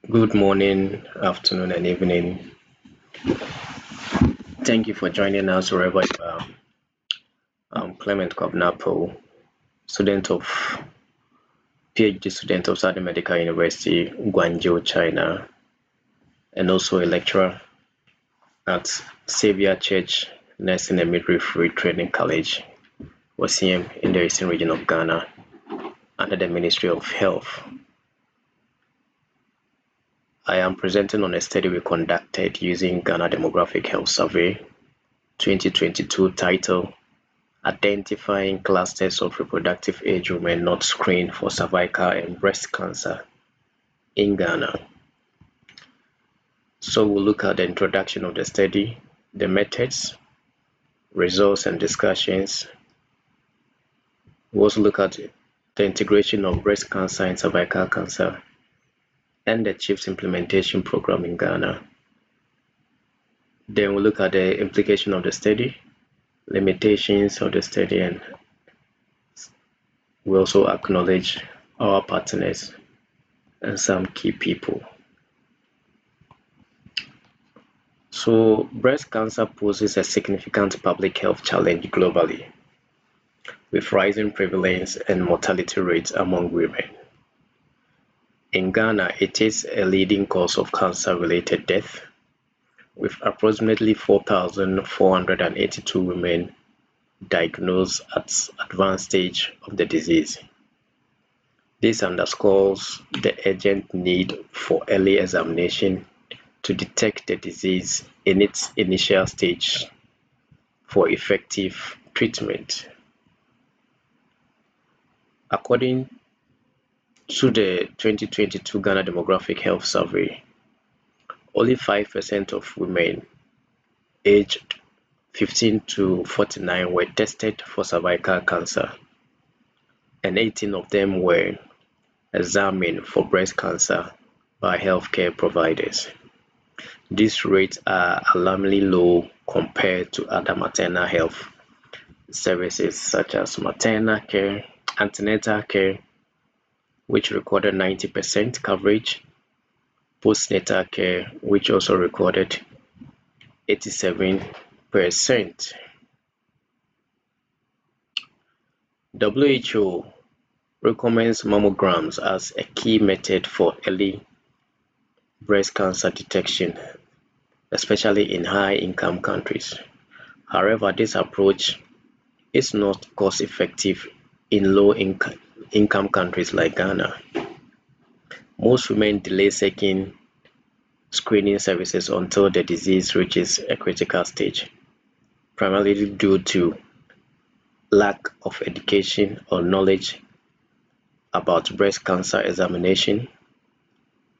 Good morning, afternoon, and evening. Thank you for joining us wherever you are. I'm Clement Kwabena Apaw, student of PhD student of Southern Medical University, Guangzhou, China, and also a lecturer at Savior Church Nursing and Midwifery Training College, OCM, in the Eastern region of Ghana, under the Ministry of Health. I am presenting on a study we conducted using Ghana Demographic Health Survey 2022 titled Identifying Clusters of Reproductive-Age Women Not Screened for Cervical and Breast Cancer in Ghana. So we'll look at the introduction of the study, the methods, results and discussions. We'll also look at the integration of breast cancer and cervical cancer and the CHIPS implementation program in Ghana. Then we'll look at the implication of the study, limitations of the study, and we also acknowledge our partners and some key people. So, breast cancer poses a significant public health challenge globally, with rising prevalence and mortality rates among women. In Ghana, it is a leading cause of cancer-related death, with approximately 4,482 women diagnosed at advanced stage of the disease. This underscores the urgent need for early examination to detect the disease in its initial stage for effective treatment. According to the 2022 Ghana Demographic Health Survey, only 5% of women aged 15 to 49 were tested for cervical cancer, and 18 of them were examined for breast cancer by healthcare providers. These rates are alarmingly low compared to other maternal health services such as maternal care, antenatal care, which recorded 90% coverage, postnatal care, which also recorded 87%. WHO recommends mammograms as a key method for early breast cancer detection, especially in high-income countries. However, this approach is not cost-effective in low-income countries like Ghana. Most women delay seeking screening services until the disease reaches a critical stage, primarily due to lack of education or knowledge about breast cancer examination,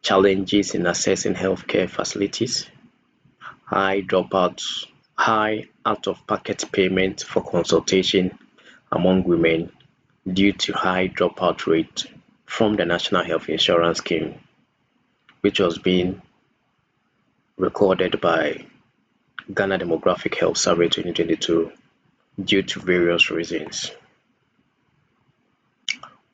challenges in accessing healthcare facilities, high out-of-pocket payment for consultation among women due to high dropout rate from the National Health Insurance Scheme, which was being recorded by Ghana Demographic Health Survey 2022 due to various reasons.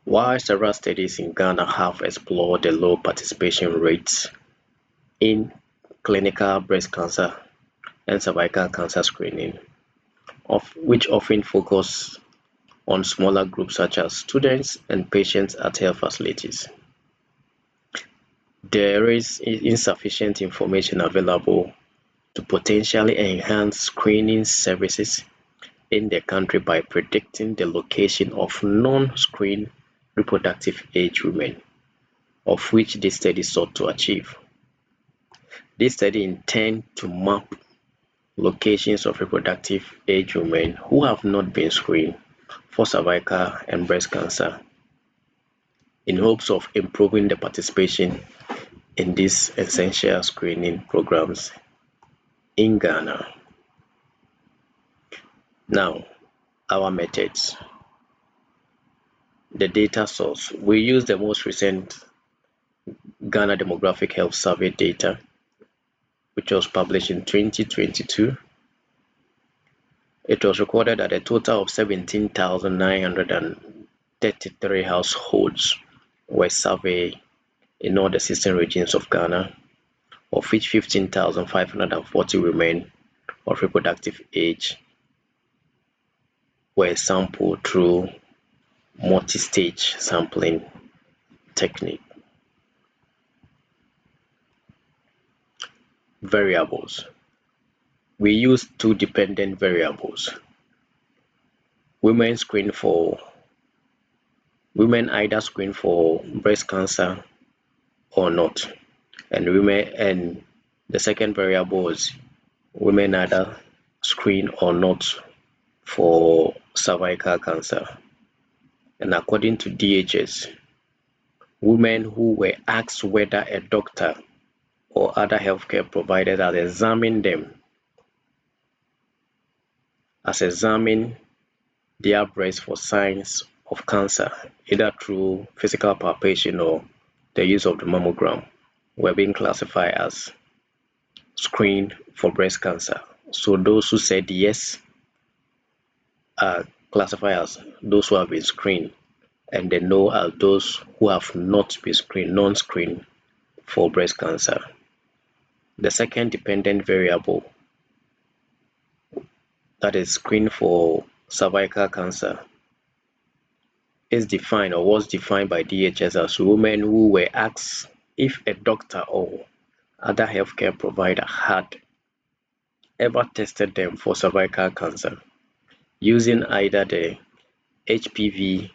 While several studies in Ghana have explored the low participation rates in clinical breast cancer and cervical cancer screening, which often focus on smaller groups such as students and patients at health facilities, there is insufficient information available to potentially enhance screening services in the country by predicting the location of non-screened reproductive age women, of which this study sought to achieve. This study intends to map locations of reproductive age women who have not been screened for cervical and breast cancer in hopes of improving the participation in these essential screening programs in Ghana. Now, our methods. The data source. We use the most recent Ghana Demographic Health Survey data, which was published in 2022. It was recorded that a total of 17,933 households were surveyed in all the 16 regions of Ghana, of which 15,540 women of reproductive age were sampled through multi-stage sampling technique. Variables. We use two dependent variables. Women either screen for breast cancer or not, and the second variable is women either screen or not for cervical cancer. And according to DHS, women who were asked whether a doctor or other healthcare provider has examined their breast for signs of cancer, either through physical palpation or the use of the mammogram, were being classified as screened for breast cancer. So those who said yes are classified as those who have been screened, and the no are those who have not been screened, non-screened for breast cancer. The second dependent variable, that is screened for cervical cancer, is defined or was defined by DHS as women who were asked if a doctor or other healthcare provider had ever tested them for cervical cancer using either the HPV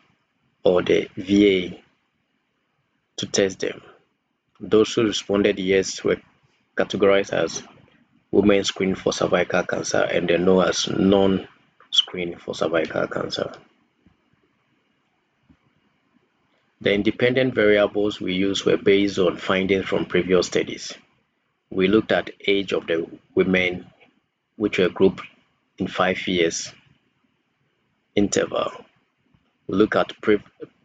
or the VA to test them. Those who responded yes were categorized as women screened for cervical cancer, and the no as non-screened for cervical cancer. The independent variables we used were based on findings from previous studies. We looked at age of the women, which were grouped in 5 years interval. We look at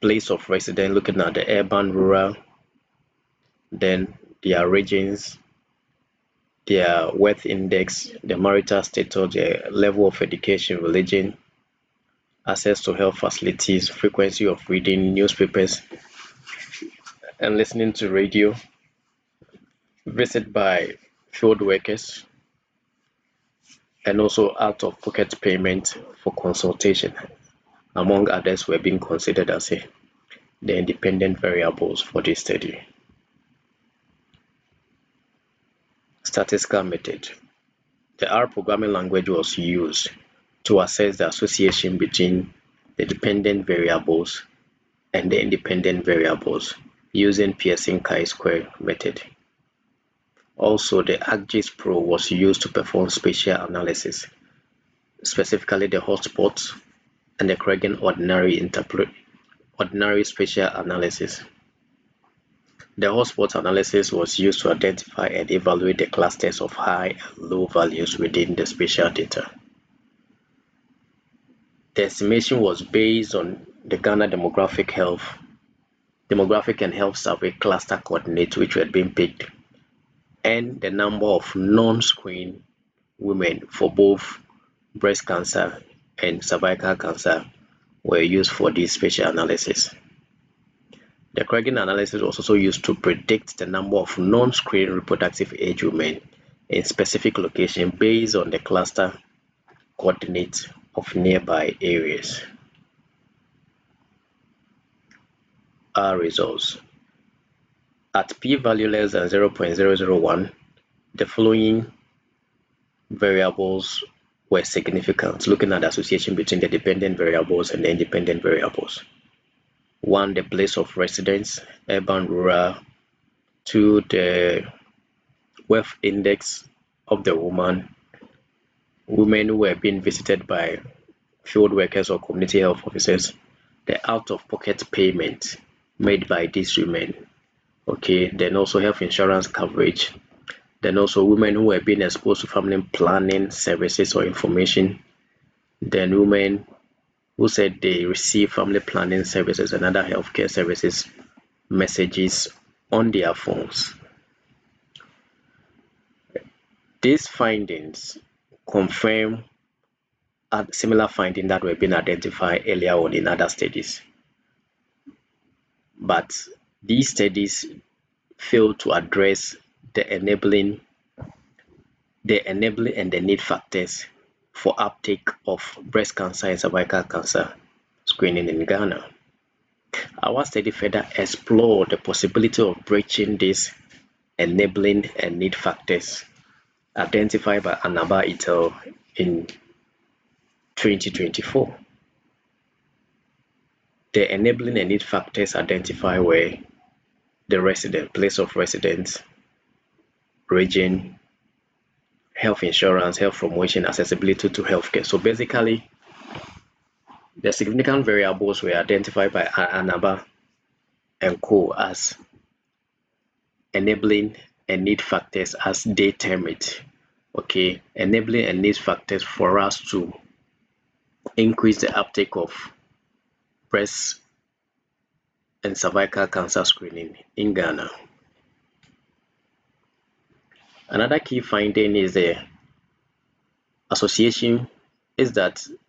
place of residence, looking at the urban, rural, then their regions, their wealth index, the marital status, their level of education, religion, access to health facilities, frequency of reading newspapers and listening to radio, visit by field workers, and also out-of-pocket payment for consultation, among others, were being considered as the independent variables for this study. Statistical method. The R programming language was used to assess the association between the dependent variables and the independent variables using Pearson chi-square method. Also, the ArcGIS Pro was used to perform spatial analysis, specifically the hotspots and the Cragen ordinary spatial analysis. The hotspot analysis was used to identify and evaluate the clusters of high and low values within the spatial data. The estimation was based on the Ghana Demographic and Health Survey cluster coordinates which were being picked, and the number of non-screened women for both breast cancer and cervical cancer were used for this spatial analysis. The Cragen analysis was also used to predict the number of non-screened reproductive age women in specific locations based on the cluster coordinates of nearby areas. Our results. At p-value less than 0.001, the following variables were significant, looking at the association between the dependent variables and the independent variables. 1, the place of residence, urban, rural. 2, the wealth index of the women who were being visited by field workers or community health officers, the out-of-pocket payment made by these women. Okay, then also health insurance coverage, then also women who were being exposed to family planning services or information, then women who said they receive family planning services and other healthcare services messages on their phones. These findings confirm a similar findings that were being identified earlier on in other studies. But these studies failed to address the enabling and the need factors for uptake of breast cancer and cervical cancer screening in Ghana. Our study further explored the possibility of breaching these enabling and need factors identified by Apaw et al. In 2024. The enabling and need factors identified were the place of residence, region, health insurance, health promotion, accessibility to healthcare. So basically, the significant variables were identified by Apaw and co. as enabling and need factors as they term it. Okay, enabling and need factors for us to increase the uptake of breast and cervical cancer screening in Ghana. Another key finding is the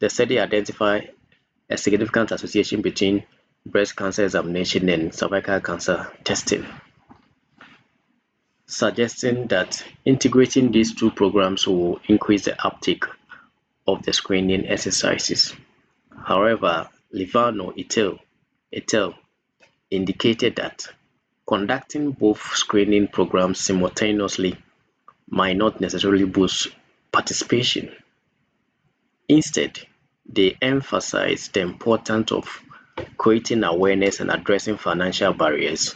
study identified a significant association between breast cancer examination and cervical cancer testing, suggesting that integrating these two programs will increase the uptake of the screening exercises. However, Livano et al. Indicated that conducting both screening programs simultaneously might not necessarily boost participation. Instead, they emphasized the importance of creating awareness and addressing financial barriers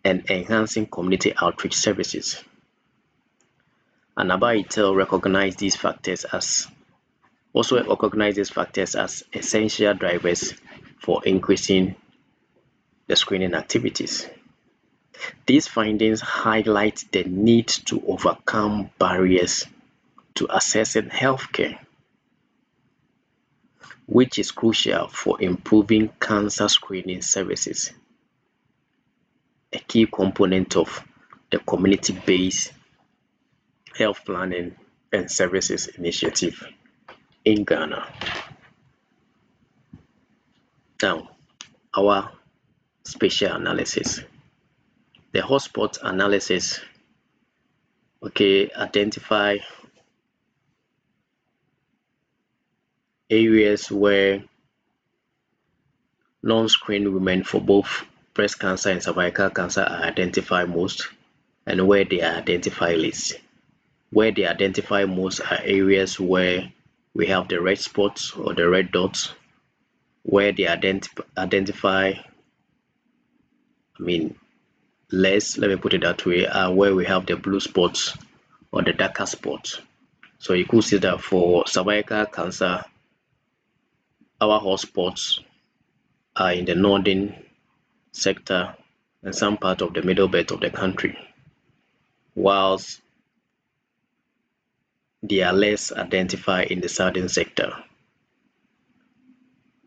and enhancing community outreach services. Apaw et al. Recognized these factors as essential drivers for increasing the screening activities. These findings highlight the need to overcome barriers to accessing healthcare, which is crucial for improving cancer screening services, a key component of the community-based health planning and services initiative in Ghana. Now, our spatial analysis. The hotspot analysis, identify areas where non-screened women for both breast cancer and cervical cancer are identified most, and where they are identified least. Where they identify most are areas where we have the red spots or the red dots. Where they identify less, let me put it that way, where we have the blue spots or the darker spots. So you could see that for cervical cancer, our hotspots are in the northern sector and some part of the middle belt of the country, whilst they are less identified in the southern sector.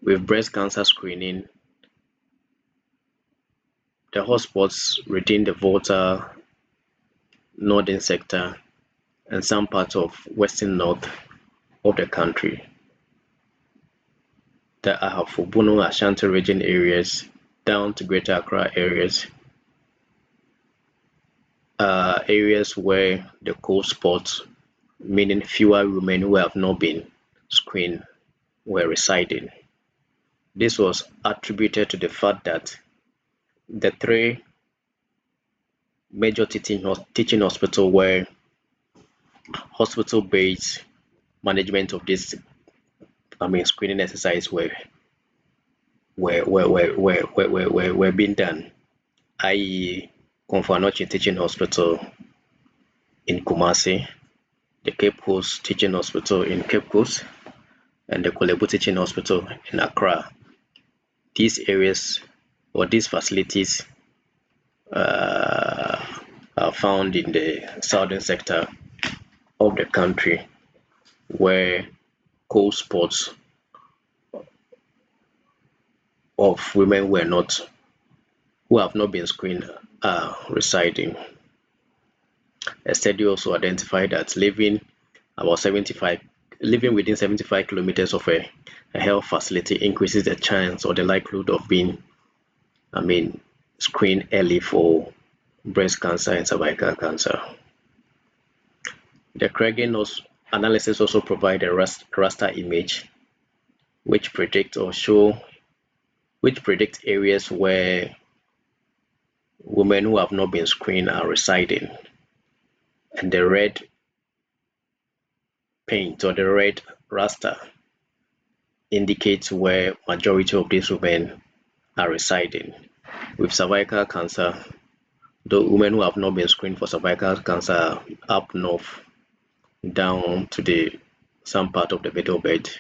With breast cancer screening, the hotspots within the Volta northern sector and some parts of western north of the country. The Ahafo-Bono Ashanti region areas down to Greater Accra areas, areas where the cold spots, meaning fewer women who have not been screened, were residing. This was attributed to the fact that the three major teaching hospitals where hospital-based management of this screening exercise were being done, i.e. Komfo-Anokye Teaching Hospital in Kumasi, the Cape Coast Teaching Hospital in Cape Coast, and the Kolebu Teaching Hospital in Accra. These areas or these facilities are found in the southern sector of the country, where cold spots of women who have not been screened are residing. A study also identified that living within 75 kilometers of a health facility increases the chance or the likelihood of being screened early for breast cancer and cervical cancer. The Craigen analysis also provide a raster image which predict areas where women who have not been screened are residing, and the red paint or the red raster indicates where majority of these women are residing. With cervical cancer, the women who have not been screened for cervical cancer are up north down to some part of the middle belt,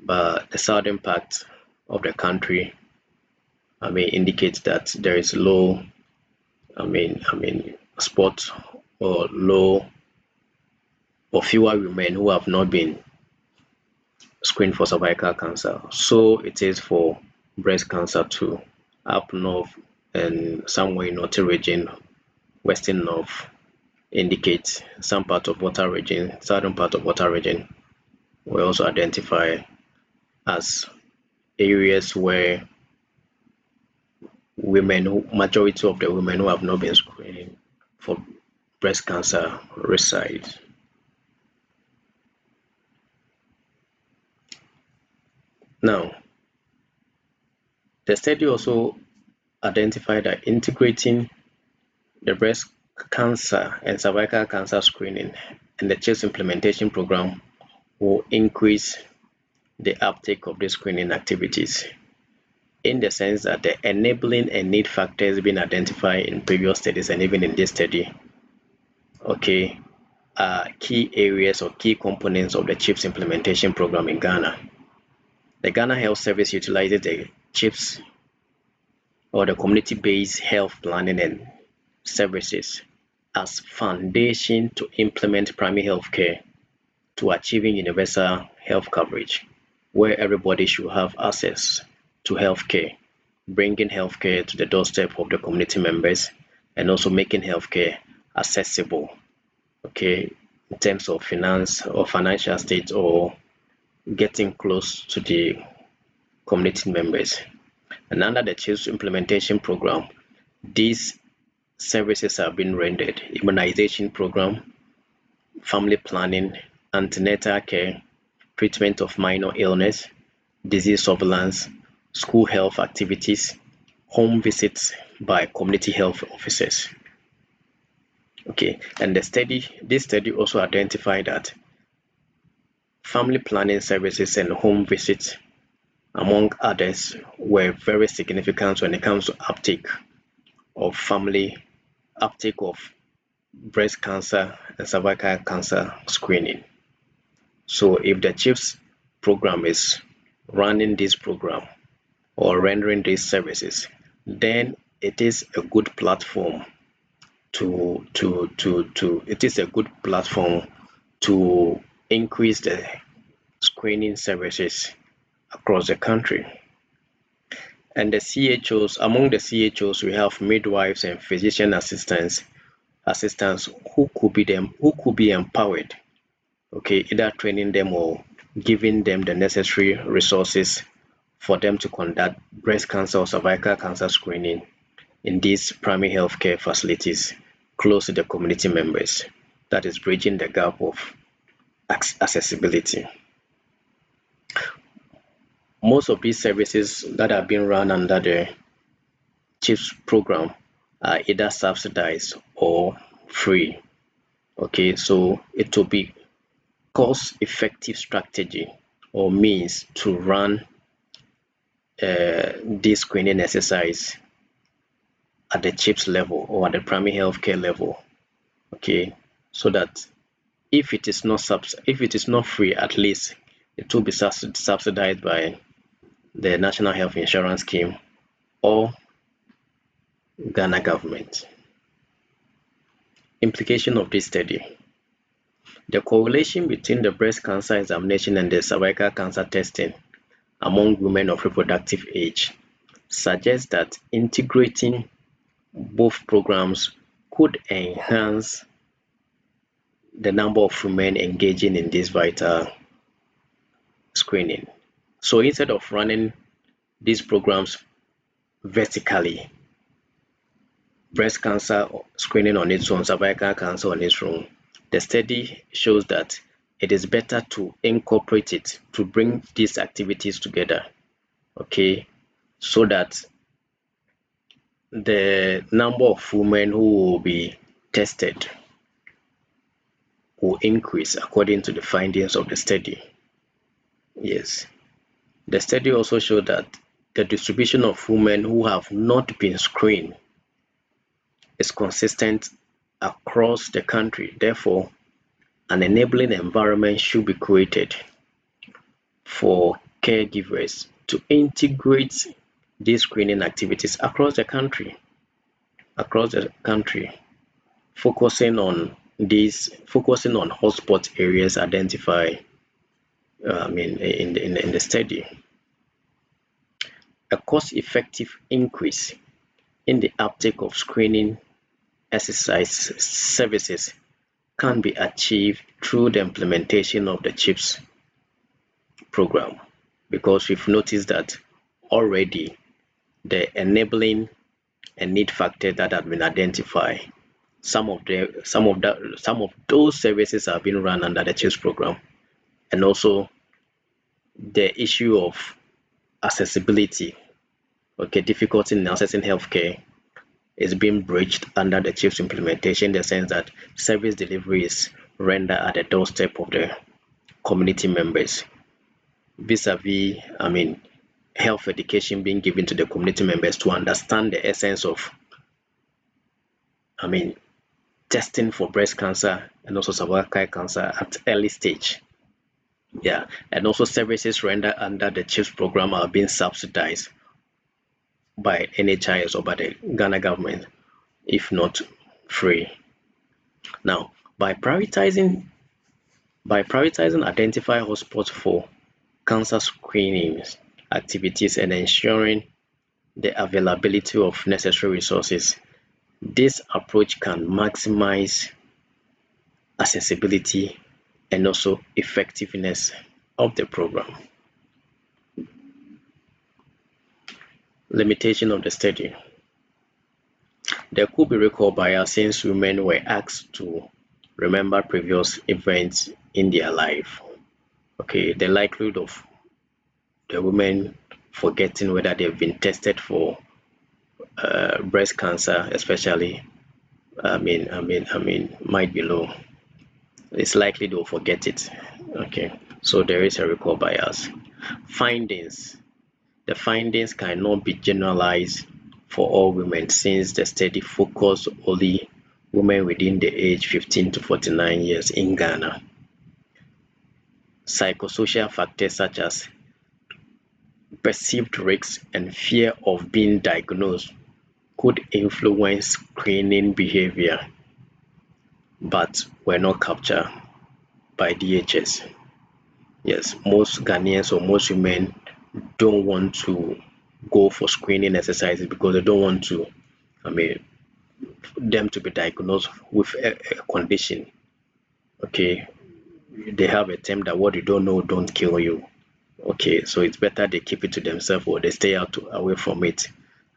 but the southern part of the country indicates that there is low spot or low or fewer women who have not been screened for cervical cancer. So it is for breast cancer too. Up north and somewhere in northern region, western north indicates some part of water region, southern part of water region we also identify as areas where majority of the women who have not been screened for breast cancer reside. Now, the study also identified that integrating the breast cancer and cervical cancer screening and the CHIPS implementation program will increase the uptake of the screening activities, in the sense that the enabling and need factors being identified in previous studies and even in this study, are key areas or key components of the CHIPS implementation program in Ghana. The Ghana Health Service utilizes the CHIPS or the community-based health planning and services as foundation to implement primary health care to achieving universal health coverage, where everybody should have access to health care, bringing health care to the doorstep of the community members and also making health care accessible, in terms of finance or financial state or getting close to the community members. And under the CHIPS implementation program, these services have been rendered: immunization program, family planning, antenatal care, treatment of minor illness, disease surveillance, school health activities, home visits by community health officers. And this study also identified that family planning services and home visits, among others, were very significant when it comes to uptake of breast cancer and cervical cancer screening. So if the CHIPS program is running this program or rendering these services, then it is a good platform to increase the screening services across the country. And the CHOs, among the CHOs, we have midwives and physician assistants who could be empowered, either training them or giving them the necessary resources for them to conduct breast cancer or cervical cancer screening in these primary health care facilities close to the community members. That is bridging the gap of accessibility. Most of these services that are being run under the CHIPS program are either subsidized or free. So it will be cost-effective strategy or means to run this screening exercise at the CHIPS level or at the primary healthcare level. So that if it is not free, at least it will be subsidized by the National Health Insurance Scheme or Ghana government. Implication of this study: the correlation between the breast cancer examination and the cervical cancer testing among women of reproductive age suggests that integrating both programs could enhance the number of women engaging in this vital screening. So instead of running these programs vertically, breast cancer screening on its own, cervical cancer on its own, the study shows that it is better to incorporate it, to bring these activities together, okay, so that the number of women who will be tested will increase according to the findings of the study. Yes. The study also showed that the distribution of women who have not been screened is consistent across the country. Therefore, an enabling environment should be created for caregivers to integrate these screening activities across the country, focusing on hotspot areas identified in the study. A cost-effective increase in the uptake of screening exercise services can be achieved through the implementation of the CHIPS program, because we've noticed that already the enabling and need factor that have been identified, some of those services have been run under the CHIPS program, and also the issue of accessibility, okay, difficulty in accessing healthcare is being bridged under the CHIPS implementation, in the sense that service delivery is rendered at the doorstep of the community members, vis-a-vis, health education being given to the community members to understand the essence of, testing for breast cancer and also cervical cancer at early stage. Yeah, and also services rendered under the CHIPS program are being subsidized by NHIS or by the Ghana government, if not free. Now, by prioritizing identify hotspots for cancer screening activities and ensuring the availability of necessary resources, this approach can maximize accessibility and also effectiveness of the program. Limitation of the study. There could be recall bias since women were asked to remember previous events in their life. Okay, the likelihood of the women forgetting whether they've been tested for breast cancer, especially, might be low. It's likely they'll forget it. Okay, so there is a recall bias. Findings. The findings cannot be generalized for all women since the study focused only women within the age 15 to 49 years in Ghana. Psychosocial factors such as perceived risks and fear of being diagnosed could influence screening behavior, but were not captured by DHS. Yes, most Ghanaians or most women don't want to go for screening exercises because they don't want to, them to be diagnosed with a condition. Okay, they have a term that what you don't know don't kill you. Okay, so it's better they keep it to themselves or they stay away from it.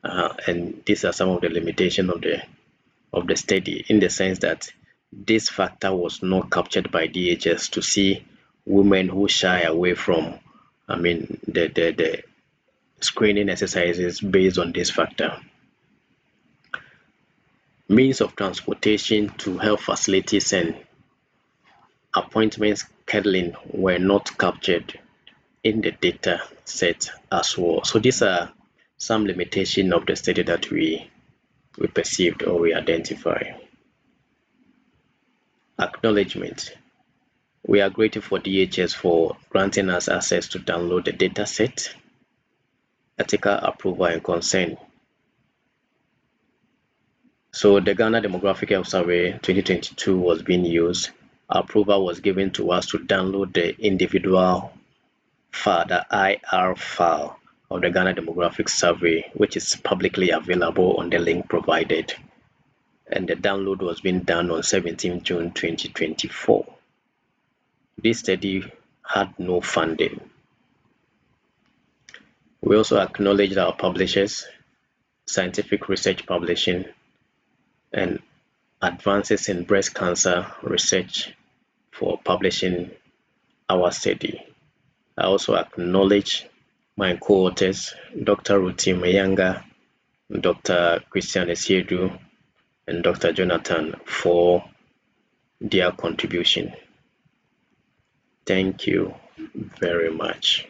And these are some of the limitations of the study, in the sense that this factor was not captured by DHS to see women who shy away from, the screening exercises based on this factor. Means of transportation to health facilities and appointment scheduling were not captured in the data set as well. So these are some limitations of the study that we perceived or we identify. Acknowledgement. We are grateful for DHS for granting us access to download the data set, ethical approval and consent. So the Ghana Demographic Health Survey 2022 was being used. Approval was given to us to download the individual file, the IR file of the Ghana Demographic Survey, which is publicly available on the link provided. And the download was being done on 17 June 2024. This study had no funding. We also acknowledge our publishers, Scientific Research Publishing, and advances in breast cancer research for publishing our study. I also acknowledge my co-authors, Dr. Ruti Mayanga, Dr. Christian Esiedu, and Dr. Jonathan for their contribution. Thank you very much.